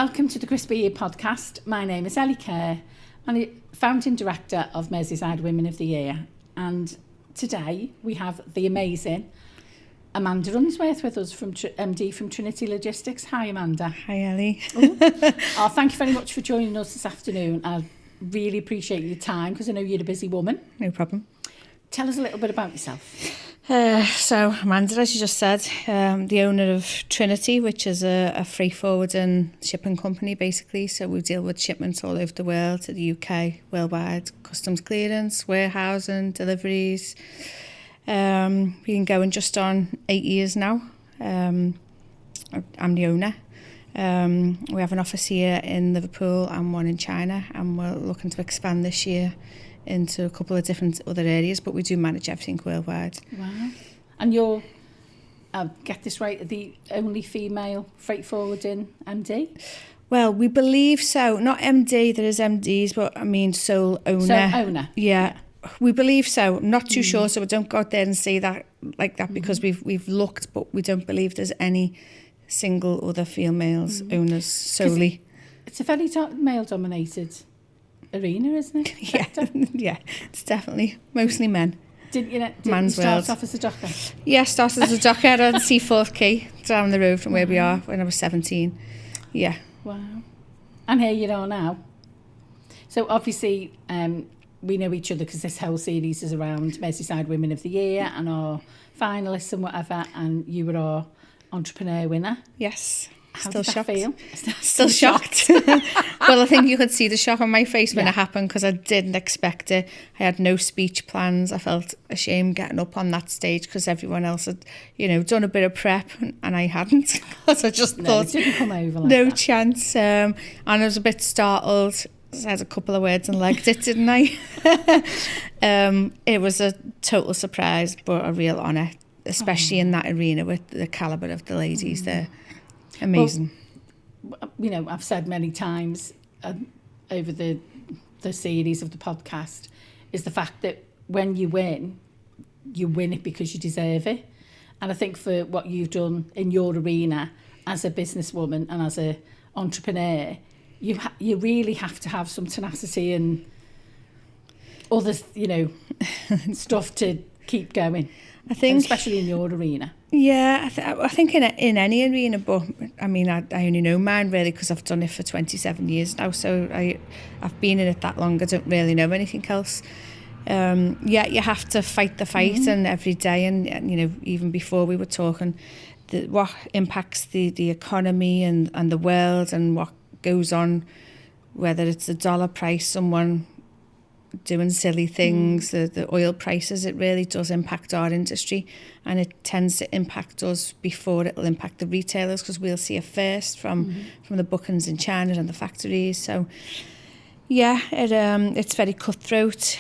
Welcome to the Crispy Ear podcast. My name is Ellie Kerr. I'm the founding director of Merseyside Women of the Year. And today we have the amazing Amanda Unsworth with us, from MD from Trinity Logistics. Hi, Amanda. Hi, Ellie. Oh, thank you very much for joining us this afternoon. I really appreciate your time because I know you're a busy woman. No problem. Tell us a little bit about yourself. So Amanda, as you just said, the owner of Trinity, which is a freight forwarding shipping company, basically. So we deal with shipments all over the world, to the UK, worldwide, customs clearance, warehousing, deliveries. We've been going just on 8 years now. I'm the owner. We have an office here in Liverpool and one in China, and we're looking to expand this year into a couple of different other areas, but we do manage everything worldwide. Wow. And you're, get this right, the only female freight forwarding MD? Well, we believe so. Not MD, there is MDs, but I mean sole owner. Sole owner? Yeah. We believe so. Not too sure, so we don't go out there and say that like that because we've looked, but we don't believe there's any single other females owners solely. It's a very male-dominated arena, isn't it? Yeah, it's definitely mostly men. Did you Man's start world. off as a docker? Yeah, started as a docker on Seaforth Quay down the road from where we are when I was 17. Yeah. Wow. And here you are now. So obviously we know each other because this whole series is around Merseyside Women of the Year and our finalists and whatever, and you were our entrepreneur winner. Yes. How Still did that shocked. feel? Still shocked. Well, I think you could see the shock on my face when it happened because I didn't expect it. I had no speech plans. I felt ashamed getting up on that stage because everyone else had, done a bit of prep and I hadn't. Because I just thought, it didn't come over like no that. chance. And I was a bit startled. I said a couple of words and liked it, didn't I? It was a total surprise, but a real honour, especially in that arena with the calibre of the ladies there. Amazing. Well, I've said many times over the series of the podcast is the fact that when you win it because you deserve it. And I think for what you've done in your arena as a businesswoman and as an entrepreneur, you really have to have some tenacity and other, stuff to keep going. I think, especially in your arena. Yeah, I think in any arena, but I mean, I only know mine really because I've done it for 27 years now, so I've been in it that long. I don't really know anything else. You have to fight the fight, and every day, and even before we were talking, what impacts the economy and the world, and what goes on, whether it's the dollar price, someone doing silly things, the oil prices, it really does impact our industry, and it tends to impact us before it'll impact the retailers because we'll see it first from the bookings in China and the factories. So yeah, it's very cutthroat.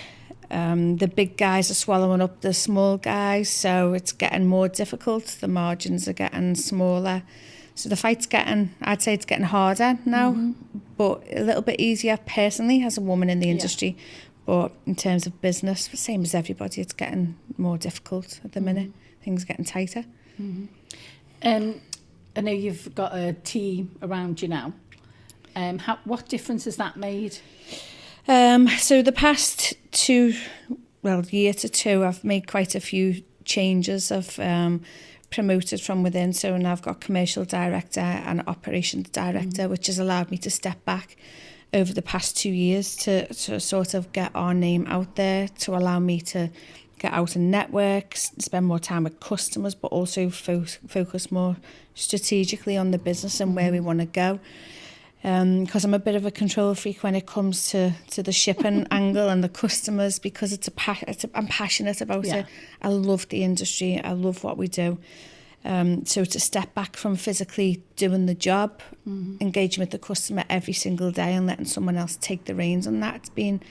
The big guys are swallowing up the small guys, so it's getting more difficult. The margins are getting smaller. So the fight's I'd say it's getting harder now, but a little bit easier personally as a woman in the industry. But in terms of business, same as everybody, it's getting more difficult at the minute. Things are getting tighter. I know you've got a team around you now. What difference has that made? So the past year to two, I've made quite a few changes. I've promoted from within. So now I've got commercial director and operations director, which has allowed me to step back over the past 2 years to sort of get our name out there, to allow me to get out and network, spend more time with customers, but also focus more strategically on the business and where we want to go. Because I'm a bit of a control freak when it comes to the shipping angle and the customers, because I'm passionate about it. I love the industry. I love what we do. So to step back from physically doing the job, engaging with the customer every single day and letting someone else take the reins on that, it's been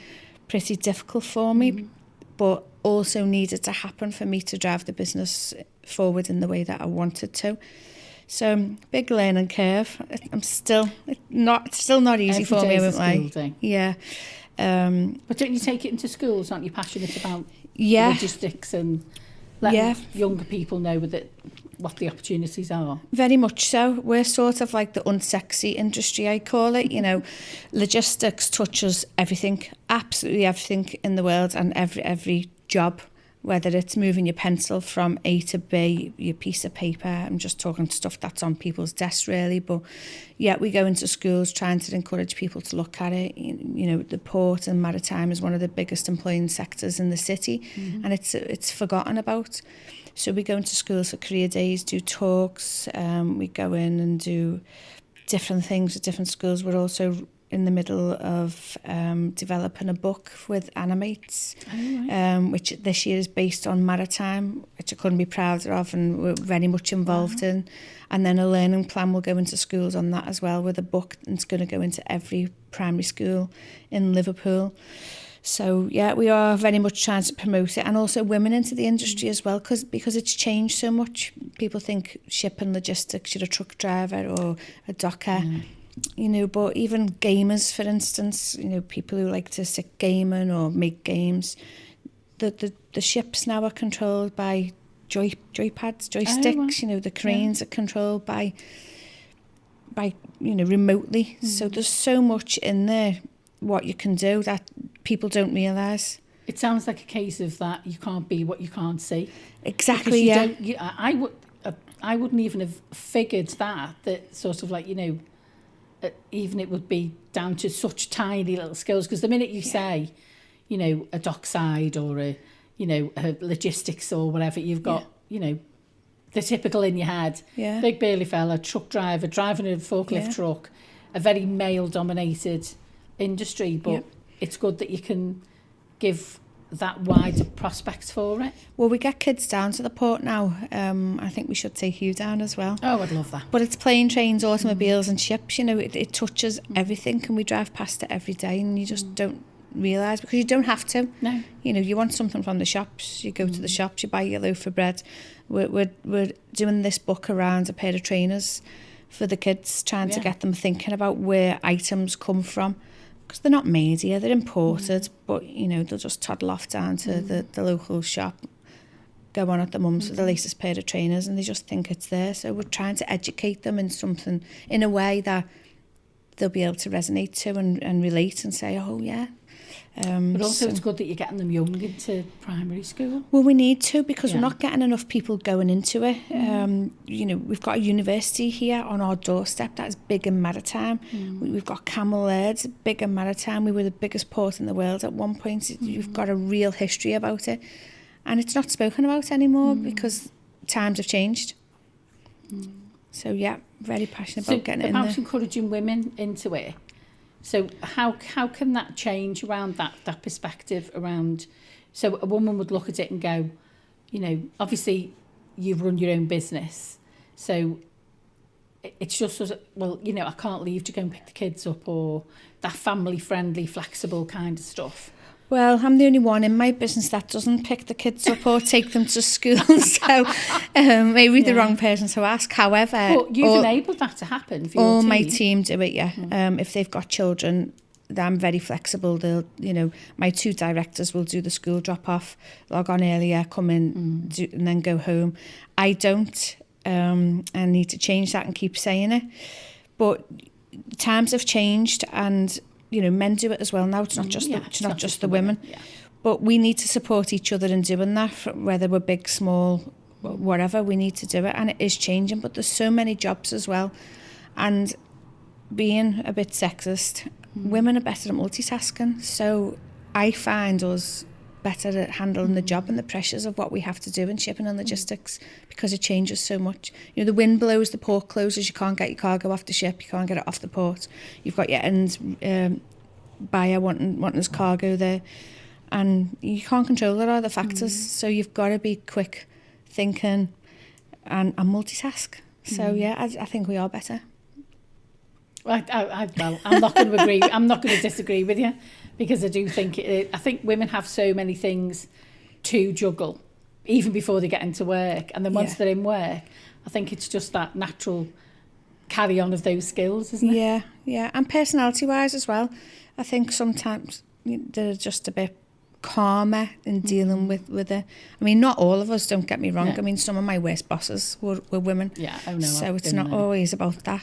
pretty difficult for me, but also needed to happen for me to drive the business forward in the way that I wanted to. So big learning curve. I'm still not easy every for me. Every day. Day. Yeah. But don't you take it into schools? Aren't you passionate about logistics and letting younger people know what the opportunities are. Very much so. We're sort of like the unsexy industry, I call it. Logistics touches everything, absolutely everything in the world, and every job, whether it's moving your pencil from A to B, your piece of paper. I'm just talking stuff that's on people's desks, really. But yeah, we go into schools trying to encourage people to look at it. The port and maritime is one of the biggest employing sectors in the city, and it's forgotten about. So we go into schools for career days, do talks. We go in and do different things at different schools. We're also in the middle of developing a book with animates, which this year is based on maritime, which I couldn't be prouder of, and we're very much involved in. And then a learning plan will go into schools on that as well, with a book, and it's going to go into every primary school in Liverpool. So yeah, we are very much trying to promote it, and also women into the industry as well, because it's changed so much. People think ship and logistics, you're a truck driver or a docker. But even gamers, for instance, people who like to sit gaming or make games, the ships now are controlled by joypads, joysticks. The cranes are controlled by remotely. So there's so much in there what you can do that people don't realise. It sounds like a case of that you can't be what you can't see. Exactly. I wouldn't even have figured that sort of like even it would be down to such tiny little skills, because the minute you say, a dockside or a logistics or whatever, you've got, the typical in your head. Yeah. Big burly fella, truck driver, driving a forklift truck, a very male-dominated industry, but it's good that you can give that wider prospects for it. Well, we get kids down to the port now. I think we should take you down as well. Oh, I'd love that. But it's plane, trains, automobiles and ships. It touches everything, and we drive past it every day, and you just don't realise, because you don't have to. No. You want something from the shops, you go to the shops, you buy your loaf of bread. We're doing this book around a pair of trainers for the kids, trying to get them thinking about where items come from. Because they're not made here, they're imported, but they'll just toddle off down to the local shop, go on at the mum's for the latest pair of trainers, and they just think it's there. So we're trying to educate them in something, in a way that they'll be able to resonate to and relate and say, oh yeah. But also it's good that you're getting them young into primary school. Well, we need to, because we're not getting enough people going into it. We've got a university here on our doorstep that's big and maritime. We've got Camel Airs, big and maritime. We were the biggest port in the world at one point. You've got a real history about it. And it's not spoken about anymore because times have changed. So yeah, very passionate about getting it in there. About encouraging women into it. So how can that change around that perspective around, so a woman would look at it and go, obviously you've run your own business, so it's just sort of, well, I can't leave to go and pick the kids up, or that family friendly, flexible kind of stuff. Well, I'm the only one in my business that doesn't pick the kids up or take them to school, so maybe the wrong person to ask. However, but you've enabled that to happen for your all team. my team do it, if they've got children, I'm very flexible. They'll, my two directors will do the school drop off, log on earlier, come in, and then go home. I don't. I need to change that and keep saying it. But times have changed, and men do it as well now. It's not just the women. Yeah. But we need to support each other in doing that, whether we're big, small, whatever. We need to do it, and it is changing. But there's so many jobs as well, and being a bit sexist, women are better at multitasking. So I find us better at handling the job and the pressures of what we have to do in shipping and logistics, because it changes so much. The wind blows, the port closes, you can't get your cargo off the ship, you can't get it off the port. You've got your end buyer wanting his cargo there, and you can't control it, other factors. So you've got to be quick thinking and multitask. So I think we are better. Well, I'm not going to agree. I'm not going to disagree with you, because I do think I think women have so many things to juggle, even before they get into work, and then once they're in work, I think it's just that natural carry on of those skills, isn't it? Yeah, and personality wise as well. I think sometimes they're just a bit calmer in dealing with it. I mean, not all of us, don't get me wrong. Yeah. I mean, some of my worst bosses were women. Yeah, oh no. So I've it's been not there. always about that.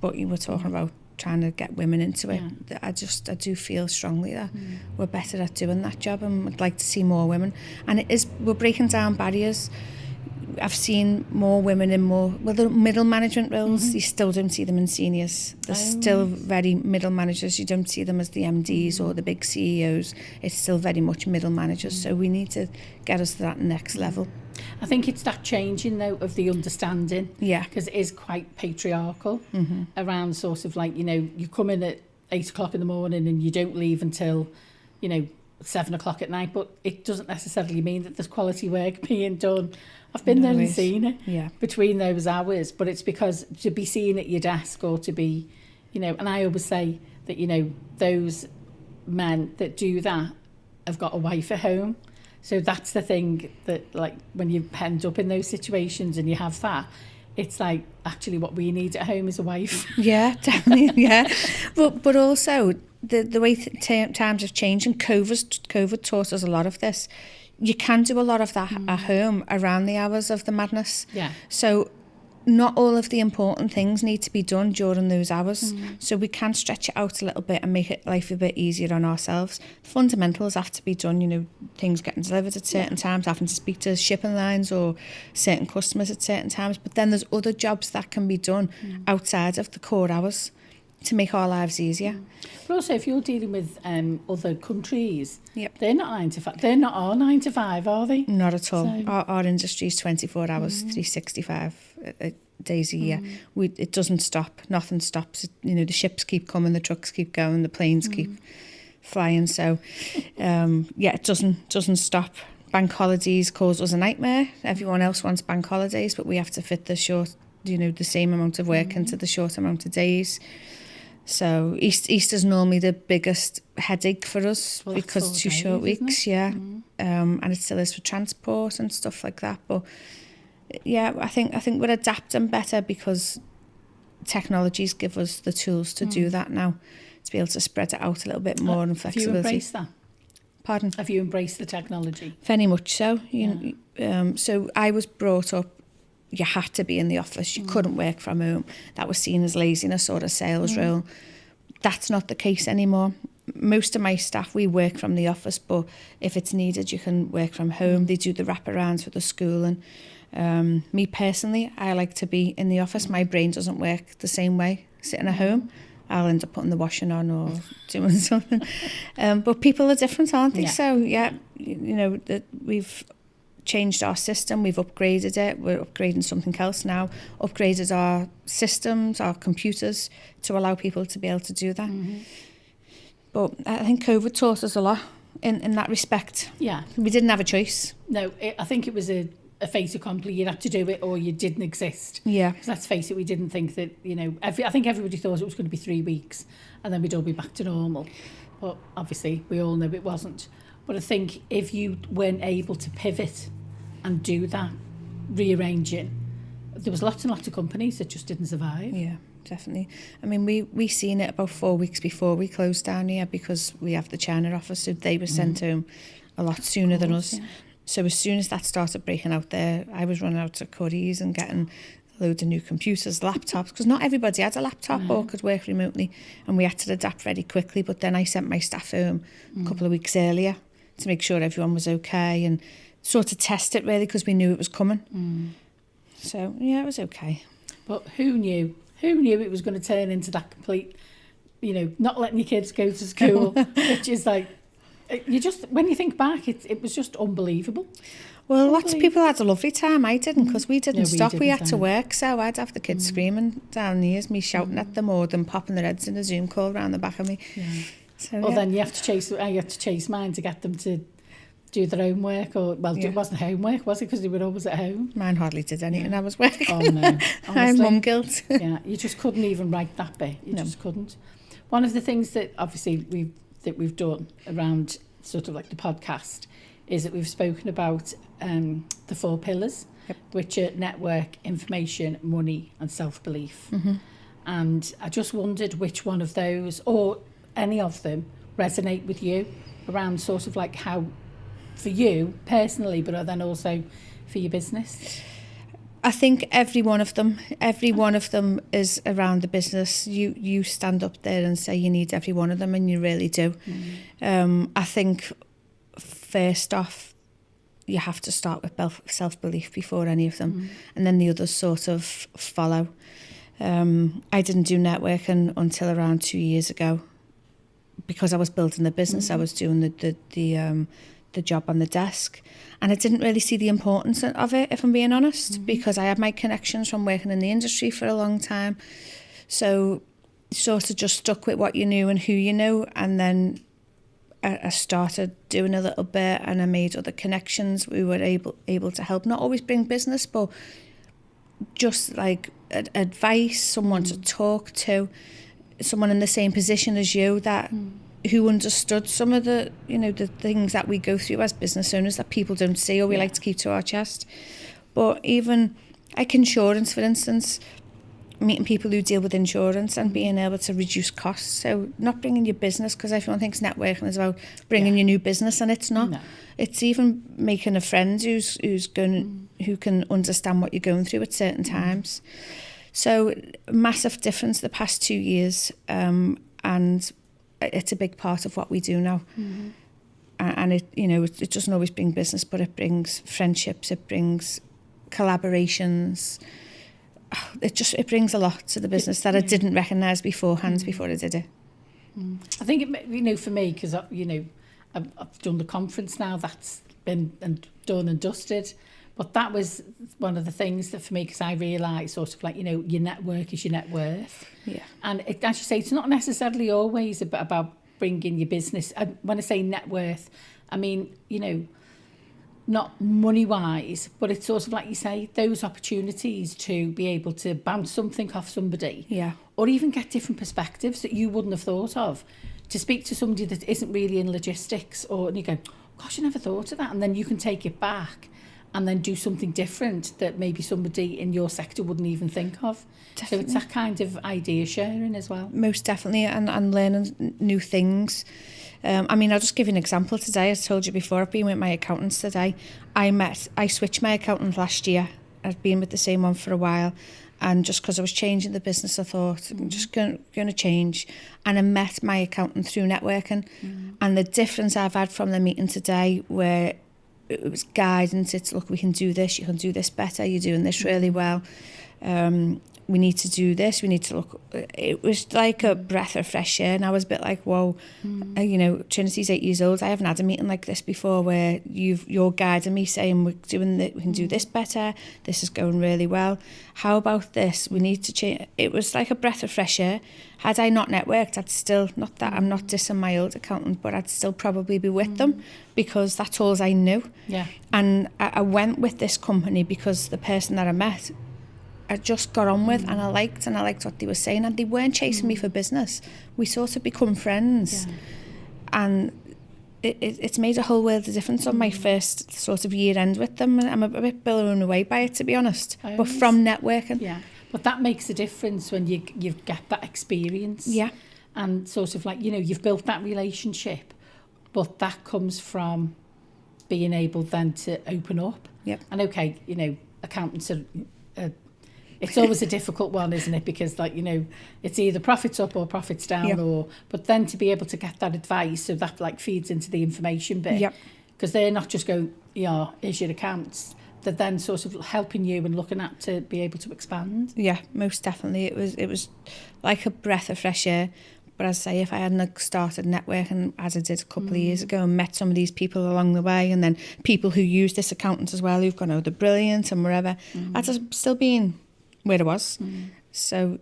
But you were talking about trying to get women into it. Yeah. I do feel strongly that we're better at doing that job, and would like to see more women. And we're breaking down barriers. I've seen more women in the middle management roles. You still don't see them in seniors. They're still very middle managers. You don't see them as the MDs or the big CEOs. It's still very much middle managers. So we need to get us to that next level. I think it's that changing, though, of the understanding. Yeah. Because it is quite patriarchal around sort of like, you come in at 8 o'clock in the morning and you don't leave until, 7 o'clock at night. But it doesn't necessarily mean that there's quality work being done. I've been there and seen it between those hours. But it's because to be seen at your desk or to be, and I always say that, those men that do that have got a wife at home. So that's the thing that, like, when you end up in those situations and you have that, it's like, actually what we need at home is a wife. Yeah, definitely, yeah. But also, the way times have changed, and COVID taught us a lot of this. You can do a lot of that at home around the hours of the madness. Yeah. So not all of the important things need to be done during those hours. So we can stretch it out a little bit and make life a bit easier on ourselves. The fundamentals have to be done, things getting delivered at certain times, having to speak to shipping lines or certain customers at certain times. But then there's other jobs that can be done outside of the core hours to make our lives easier. But also, if you're dealing with other countries, Yep. they're not 9 to 5. They're not our 9 to 5, are they? Not at all. So- Our industry is 24 hours, 365 days a year. It doesn't stop. Nothing stops. The ships keep coming, the trucks keep going, the planes keep flying. So, it doesn't stop. Bank holidays cause us a nightmare. Everyone else wants bank holidays, but we have to fit the same amount of work into the short amount of days. So Easter's normally the biggest headache for us because 2 short weeks, and it still is for transport and stuff like that. But yeah, I think we're adapting better because technologies give us the tools to do that now, to be able to spread it out a little bit more and flexibility. Have you embraced that? Pardon? Have you embraced the technology? Very much so. So I was brought up, you had to be in the office. You couldn't work from home. That was seen as laziness or a sales role. That's not the case anymore. Most of my staff, we work from the office, but if it's needed, you can work from home. They do the wraparounds with the school. And me personally, I like to be in the office. My brain doesn't work the same way sitting at home. I'll end up putting the washing on or doing something. But people are different, aren't they? Yeah. So, that we've changed our system, we've upgraded it, we're upgrading something else now, upgraded our systems, our computers to allow people to be able to do that. But I think COVID taught us a lot in that respect. Yeah. We didn't have a choice. No, I think it was a fait accompli. You had to do it or you didn't exist. Yeah. Because let's face it, we didn't think that, I think everybody thought it was going to be 3 weeks and then we'd all be back to normal. But obviously, we all know it wasn't. But I think if you weren't able to pivot and do that, rearranging, there was lots and lots of companies that just didn't survive. Yeah, definitely. I mean, we seen it about 4 weeks before we closed down here because we have the China office, so they were sent home a lot sooner than us. Yeah. So as soon as that started breaking out there, I was running out to Curry's and getting loads of new computers, laptops, because not everybody had a laptop or could work remotely, and we had to adapt very quickly. But then I sent my staff home a couple of weeks earlier to make sure everyone was okay and sort of test it really because we knew it was coming. So yeah, it was okay. But who knew? Who knew it was going to turn into that complete, not letting your kids go to school, which is like, when you think back, it was just unbelievable. Well, lots of people had a lovely time. I didn't because we didn't stop. We had to work, so I'd have the kids screaming down the ears, me shouting at them, or them popping their heads in a Zoom call around the back of me. Yeah. So, well, then you have to chase mine to get them to do their own work, it wasn't homework, was it? Because they were always at home. Mine hardly did anything. I was working. Oh no, I had mum guilt. Yeah, you just couldn't even write that bit. You just couldn't. One of the things that obviously we've done around sort of like the podcast is that we've spoken about the 4 pillars, which are network, information, money, and self-belief. And I just wondered which one of those or any of them resonate with you. around sort of like how, for you personally, but then also for your business? I think every one of them is around the business. You stand up there and say you need every one of them, and you really do. I think first off, you have to start with self-belief before any of them, and then the others sort of follow. I didn't do networking until around 2 years ago because I was building the business. I was doing the job on the desk, and I didn't really see the importance of it, if I'm being honest, because I had my connections from working in the industry for a long time. So sort of just stuck with what you knew and who you know, and then I started doing a little bit, and I made other connections. We were able to help, not always bring business, but just like advice, someone to talk to, someone in the same position as you that who understood some of the, you know, the things that we go through as business owners that people don't see or we like to keep to our chest. But even like insurance, for instance, meeting people who deal with insurance and being able to reduce costs. So not bringing your business, because everyone thinks networking is about bringing your new business, and it's not. No. It's even making a friend who can understand what you're going through at certain times. So massive difference the past 2 years, and it's a big part of what we do now. And it, you know, it doesn't always bring business, but it brings friendships, it brings collaborations. It brings a lot to the business that I didn't recognise beforehand before I did it. I think it, you know, for me, because you know, I've done the conference now. That's been done and dusted. But that was one of the things that for me, because I realised sort of like, you know, your network is your net worth. Yeah. And it, as you say, it's not necessarily always about bringing your business. When I say net worth, I mean, you know, not money-wise, but it's sort of like you say, those opportunities to be able to bounce something off somebody. Yeah. Or even get different perspectives that you wouldn't have thought of. To speak to somebody that isn't really in logistics, and you go, gosh, I never thought of that. And then you can take it back and then do something different that maybe somebody in your sector wouldn't even think of. Definitely. So it's that kind of idea sharing as well. Most definitely, and learning new things. I mean, I'll just give you an example today. I told you before, I've been with my accountants today. I switched my accountant last year. I'd been with the same one for a while. And just because I was changing the business, I thought, I'm just going to change. And I met my accountant through networking. And the difference I've had from the meeting today, where it was guidance, it's, look, we can do this, you can do this better, you're doing this really well. We need to do this, we need to look. It was like a breath of fresh air, and I was a bit like, whoa, you know, Trinity's 8 years old. I haven't had a meeting like this before where you're guiding me, saying we can do this better, this is going really well. How about this? We need to change. It was like a breath of fresh air. Had I not networked, I'd still, not that I'm not dissing my old accountant, but I'd still probably be with them because that's all I knew. Yeah. And I went with this company because the person that I met, I just got on with, and I liked what they were saying, and they weren't chasing me for business. We sort of become friends, and it's made a whole world of difference on my first sort of year end with them, and I'm a bit blown away by it, to be honest. But from networking. Yeah, but that makes a difference when you get that experience. Yeah. And sort of like, you know, you've built that relationship, but that comes from being able then to open up. Yep. And okay, you know, accountants are... it's always a difficult one, isn't it? Because, like, you know, it's either profits up or profits down, but then to be able to get that advice, so that like feeds into the information bit, because they're not just going, yeah, here's your accounts. They're then sort of helping you and looking at to be able to expand. Yeah, most definitely. It was like a breath of fresh air. But as I say, if I hadn't started networking as I did a couple of years ago and met some of these people along the way, and then people who use this accountant as well, who've gone, oh, they're brilliant and wherever, I'd have still been where it was. So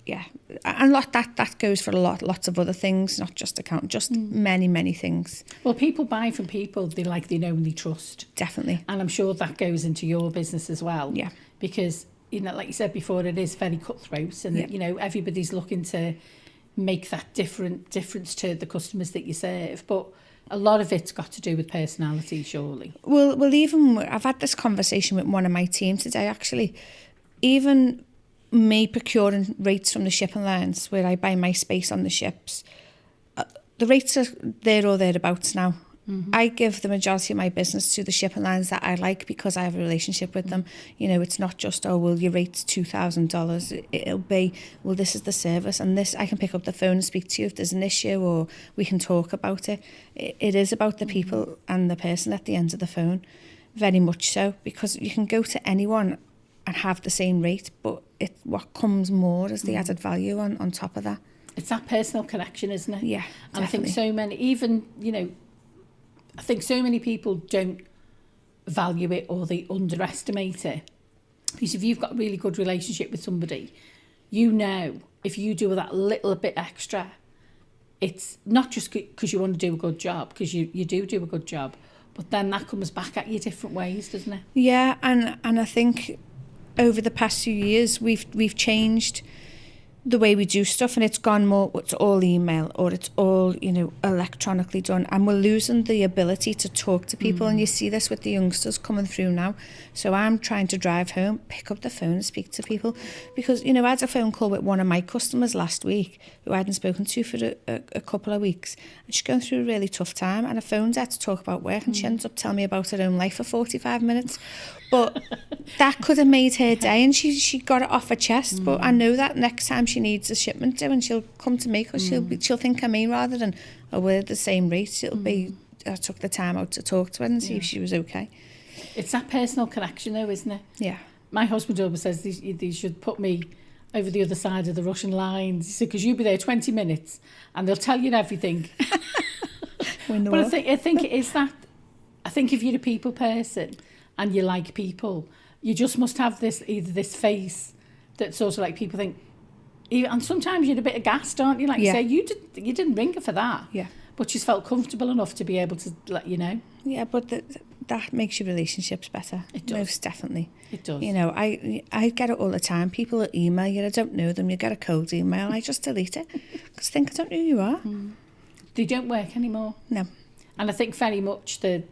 yeah, and that goes for lots of other things, not just account, just many things. Well, people buy from people they know and they trust. Definitely. And I'm sure that goes into your business as well. Yeah. Because, you know, like you said before, it is very cutthroat, and you know, everybody's looking to make that difference to the customers that you serve, but a lot of it's got to do with personality, surely. Well, even I've had this conversation with one of my team today, actually. Even me procuring rates from the shipping lines where I buy my space on the ships, the rates are there or thereabouts now. I give the majority of my business to the shipping lines that I like because I have a relationship with them. You know, it's not just, oh, well, your rate's $2,000. It'll be, well, this is the service, and this, I can pick up the phone and speak to you if there's an issue, or we can talk about it. It is about the people and the person at the end of the phone, very much so, because you can go to anyone and have the same rate, but what comes more is the added value on top of that. It's that personal connection, isn't it? Yeah, and definitely. I think so many, even, you know, I think so many people don't value it, or they underestimate it. Because if you've got a really good relationship with somebody, you know, if you do that little bit extra, it's not just because you want to do a good job, because you do a good job, but then that comes back at you different ways, doesn't it? Yeah, and I think over the past few years, we've changed the way we do stuff, and it's gone more, it's all email, or it's all, you know, electronically done, and we're losing the ability to talk to people. And you see this with the youngsters coming through now. So I'm trying to drive home, pick up the phone and speak to people, because, you know, I had a phone call with one of my customers last week who I hadn't spoken to for a couple of weeks, and she's going through a really tough time, and I phoned her to talk about work, and she ended up telling me about her own life for 45 minutes. But that could have made her day, and she got it off her chest. But I know that next time she needs a shipment doing, she'll come to me, because she'll think of me rather than, oh, we're the same rate. It'll be, I took the time out to talk to her and see if she was okay. It's that personal connection though, isn't it? Yeah. My husband always says they should put me over the other side of the Russian lines. He said, because you'll be there 20 minutes and they'll tell you everything. But I think it is that. I think if you're a people person and you like people, you just must have this face that sort of like people think, and sometimes you're a bit aghast, aren't you? Like you say, you didn't ring her for that. Yeah. But she's felt comfortable enough to be able to let you know. Yeah, but that makes your relationships better. It does. Most definitely. It does. You know, I get it all the time. People that email you, I don't know them, you get a cold email, I just delete it. Because I think I don't know who you are. They don't work anymore. No. And I think very much the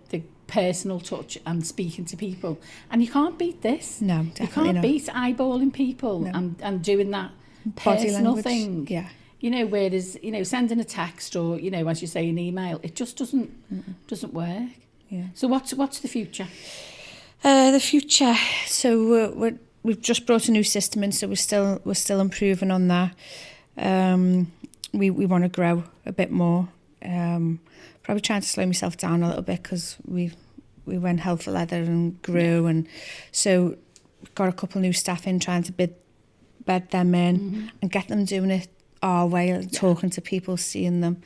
personal touch and speaking to people. And you can't beat this. No, definitely not. You can't beat eyeballing people and doing that personal thing. Yeah. You know, whereas, you know, sending a text or, you know, as you say, an email, it just doesn't work. Yeah. So what's the future? The future. So we've just brought a new system in, so we're still improving on that. We want to grow a bit more. Probably trying to slow myself down a little bit, because we went hell for leather and grew, and so we've got a couple of new staff in, trying to bed them in and get them doing it our way, talking to people, seeing them.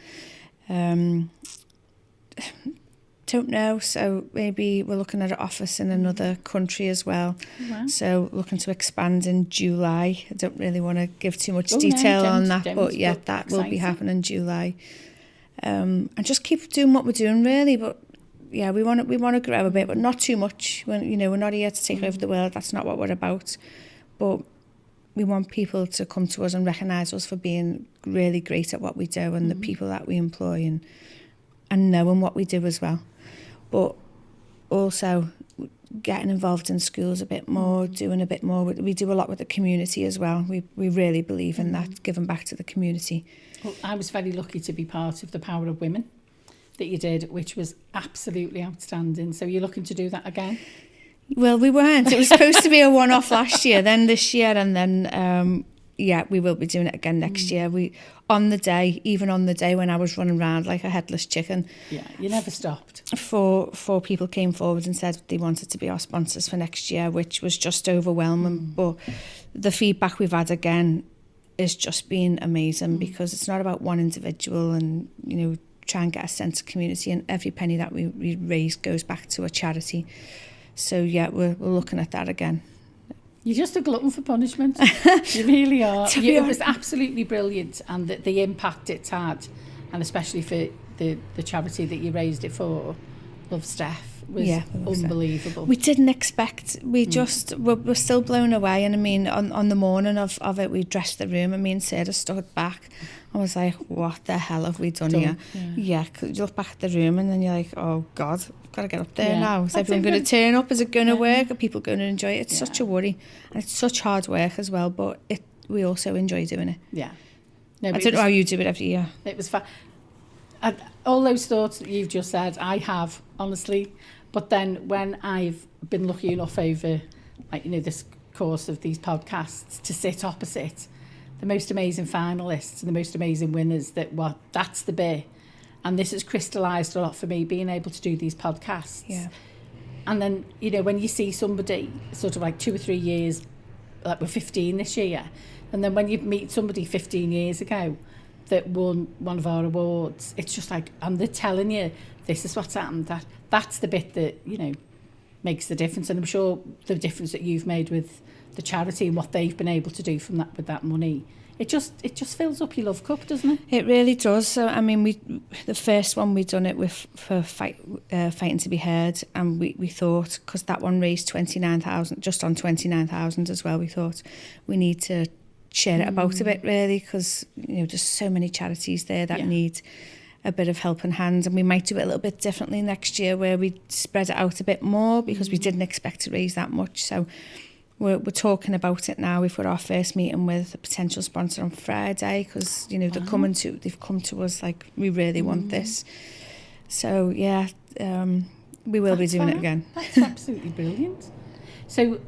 Don't know, so maybe we're looking at an office in another country as well. Wow. So looking to expand in July. I don't really want to give too much detail on that, but yeah, that will be happening in July. And just keep doing what we're doing, really. But yeah, we want to grow a bit, but not too much. We're not here to take over the world. That's not what we're about. But we want people to come to us and recognise us for being really great at what we do, and the people that we employ, and knowing what we do as well. But also getting involved in schools a bit more, doing a bit more. We do a lot with the community as well. We really believe in that, giving back to the community. Well, I was very lucky to be part of the Power of Women that you did, which was absolutely outstanding. So you're looking to do that again? Well, we weren't. It was supposed to be a one-off last year, then this year, and then we will be doing it again next year. Even on the day when I was running around like a headless chicken. Yeah, you never stopped. Four people came forward and said they wanted to be our sponsors for next year, which was just overwhelming. But the feedback we've had again is just been amazing, because it's not about one individual, and, you know, try and get a sense of community, and every penny that we raise goes back to a charity. So yeah, we're looking at that again. You're just a glutton for punishment. You really are. It was absolutely brilliant, and the impact it's had, and especially for the charity that you raised it for, Love Steph, was unbelievable. We didn't expect. We're still blown away. And I mean, on the morning of it, we dressed the room, and me and Sarah stood back. I was like, what the hell have we done here? Yeah, cause you look back at the room, and then you're like, oh God, I've got to get up there now. Is everyone going to turn up? Is it going to work? Are people going to enjoy it? It's such a worry. And it's such hard work as well, but we also enjoy doing it. Yeah. No, I don't know how you do it every year. It was fun. all those thoughts that you've just said, I have, honestly. But then when I've been lucky enough over, like, this course of these podcasts to sit opposite the most amazing finalists and the most amazing winners, that's the bit. And this has crystallised a lot for me, being able to do these podcasts. Yeah. And then, when you see somebody sort of like 2 or 3 years, like we're 15 this year, and then when you meet somebody 15 years ago that won one of our awards, it's just like, and they're telling you, this is what's happened, that's the bit that, makes the difference. And I'm sure the difference that you've made with the charity and what they've been able to do from that, with that money, it just fills up your love cup, doesn't it? It really does. So, I mean, the first one we done it with for Fighting to be Heard, and we thought, because that one raised 29,000, just on 29,000 as well, we thought we need to share it about a bit, really, because there's so many charities there that need a bit of helping hand, and we might do it a little bit differently next year, where we spread it out a bit more, because we didn't expect to raise that much. So we're talking about it now. We've got our first meeting with a potential sponsor on Friday, because they've come to us like, we really want this. So yeah, we will be doing it again. That's absolutely brilliant. So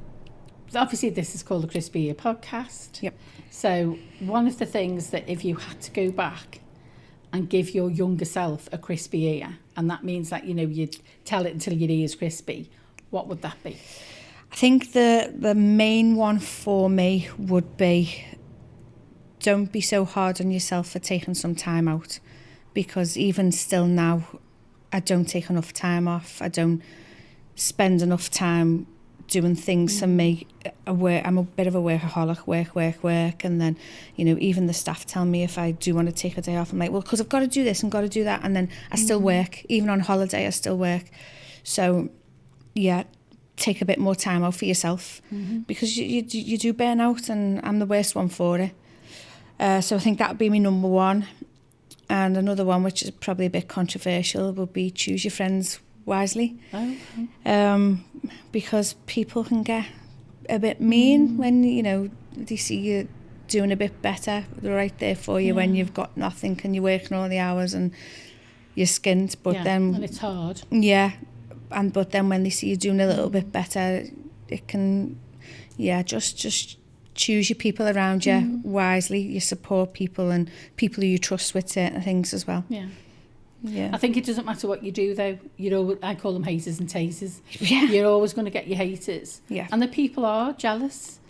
obviously this is called the Crispy Ear podcast. Yep. So one of the things that, if you had to go back and give your younger self a crispy ear, and that means that you'd tell it until your ear's crispy, what would that be? I think the main one for me would be, don't be so hard on yourself for taking some time out, because even still now, I don't take enough time off. I don't spend enough time doing things for me. I'm a bit of a workaholic, work, and then even the staff tell me if I do want to take a day off, I'm like, well, because I've got to do this and got to do that, and then I still work. Even on holiday, I still work. So yeah, take a bit more time out for yourself, because you do burn out, and I'm the worst one for it. So I think that would be my number one. And another one, which is probably a bit controversial, would be choose your friends wisely. Because people can get a bit mean when they see you doing a bit better. They're right there for you when you've got nothing and you're working all the hours and you're skint. But then, and it's hard. But then when they see you doing a little bit better, it can just choose your people around you wisely. You support people, and people who you trust with certain things as well. Yeah. I think it doesn't matter what you do, though. I call them haters and tasers. Yeah. You're always going to get your haters. Yeah. And the people are jealous.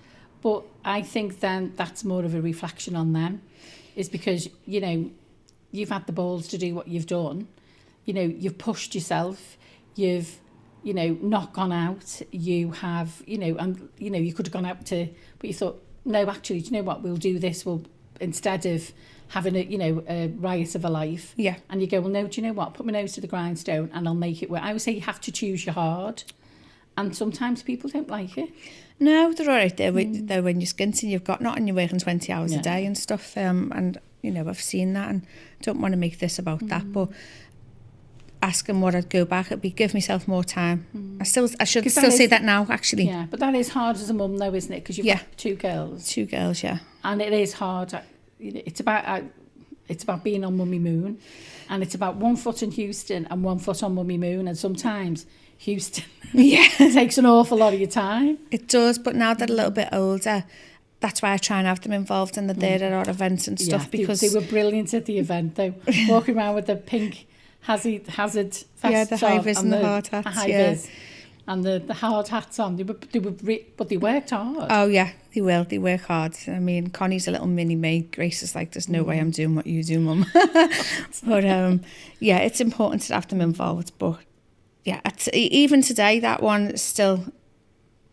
But I think then that's more of a reflection on them, is because, you've had the balls to do what you've done. You've pushed yourself. You've, not gone out. You have, and, you could have gone out but you thought, no, actually, do you know what? We'll do this. Instead of having a riot of a life. Yeah. And you go, well, no, do you know what? Put my nose to the grindstone and I'll make it work. I would say you have to choose your hard. And sometimes people don't like it. No, they're all right there. Though when you're skinting, you've got nothing, you're working 20 hours a day and stuff. And, I've seen that, and don't want to make this about that. But asking what I'd go back, it'd be give myself more time. I should still say that now, actually. Yeah, but that is hard as a mum, though, isn't it? Because you've got 2 girls. 2 girls, yeah. And it is hard. It's about being on Mummy Moon, and it's about 1 foot in Houston and 1 foot on Mummy Moon, and sometimes Houston takes an awful lot of your time. It does, but now they're a little bit older, that's why I try and have them involved in there at our events and stuff, because they were brilliant at the event, though, walking around with the pink hazard vests, the high vis and the hard hats, and the hard hats on. But they worked hard. Oh yeah, they will. They work hard. I mean, Connie's a little mini me. Grace is like, there's no way I'm doing what you do, Mum. But it's important to have them involved. But yeah, even today, that one still,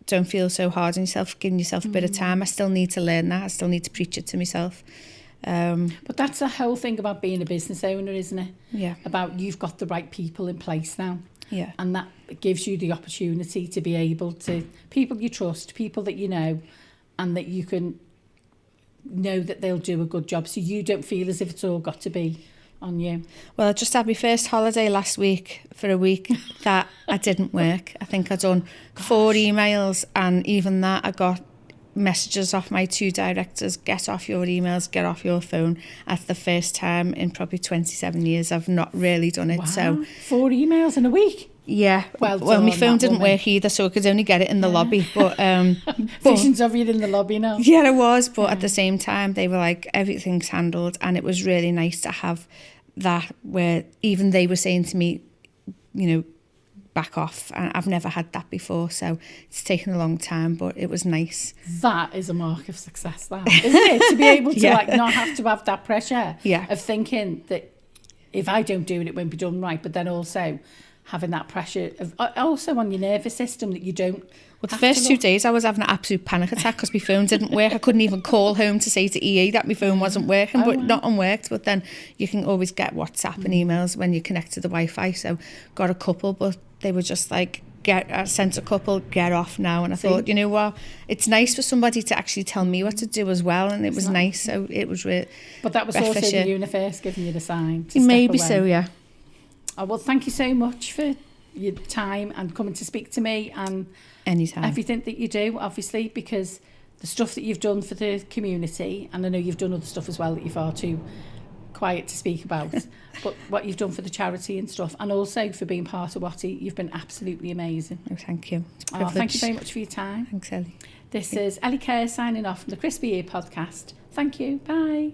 don't feel so hard on yourself, giving yourself a bit of time. I still need to learn that. I still need to preach it to myself. But that's the whole thing about being a business owner, isn't it? Yeah. About you've got the right people in place now. Yeah. And that gives you the opportunity to be able to, people you trust, people that you know, and that you can know that they'll do a good job, so you don't feel as if it's all got to be on you. Well, I just had my first holiday last week for a week that I didn't work. I think I'd done 4 emails, and even that I got messages off my 2 directors, get off your emails, get off your phone. That's the first time in probably 27 years I've not really done it. Wow. So 4 emails in a week. Yeah, well, my phone didn't work either, so I could only get it in the lobby. But visions of you in the lobby now. Yeah, it was. But at the same time, they were like, everything's handled, and it was really nice to have that where even they were saying to me, you know, back off. And I've never had that before, so it's taken a long time, but it was nice. That is a mark of success, that, isn't it? To be able to like not have to have that pressure of thinking that if I don't do it, it won't be done right, but then also having that pressure of also on your nervous system that you don't. Well, the first 2 days I was having an absolute panic attack because my phone didn't work. I couldn't even call home to say to EA that my phone wasn't working, but not unworked. But then you can always get WhatsApp and emails when you connect to the Wi-Fi. So got a couple, but they were just like, I sent a couple, get off now. And I thought, you know what, it's nice for somebody to actually tell me what to do as well. And it was nice. So it was really. But that was also the universe giving you the sign to maybe step away. So, yeah. Oh, well, thank you so much for your time and coming to speak to me and anytime everything that you do, obviously, because the stuff that you've done for the community, and I know you've done other stuff as well that you're far too quiet to speak about, but what you've done for the charity and stuff, and also for being part of Watty, you've been absolutely amazing. Oh, thank you. It's a privilege. Thank you very much for your time. Thanks, Ellie. This is Ellie Kerr signing off from the Crispy Ear podcast. Thank you. Bye.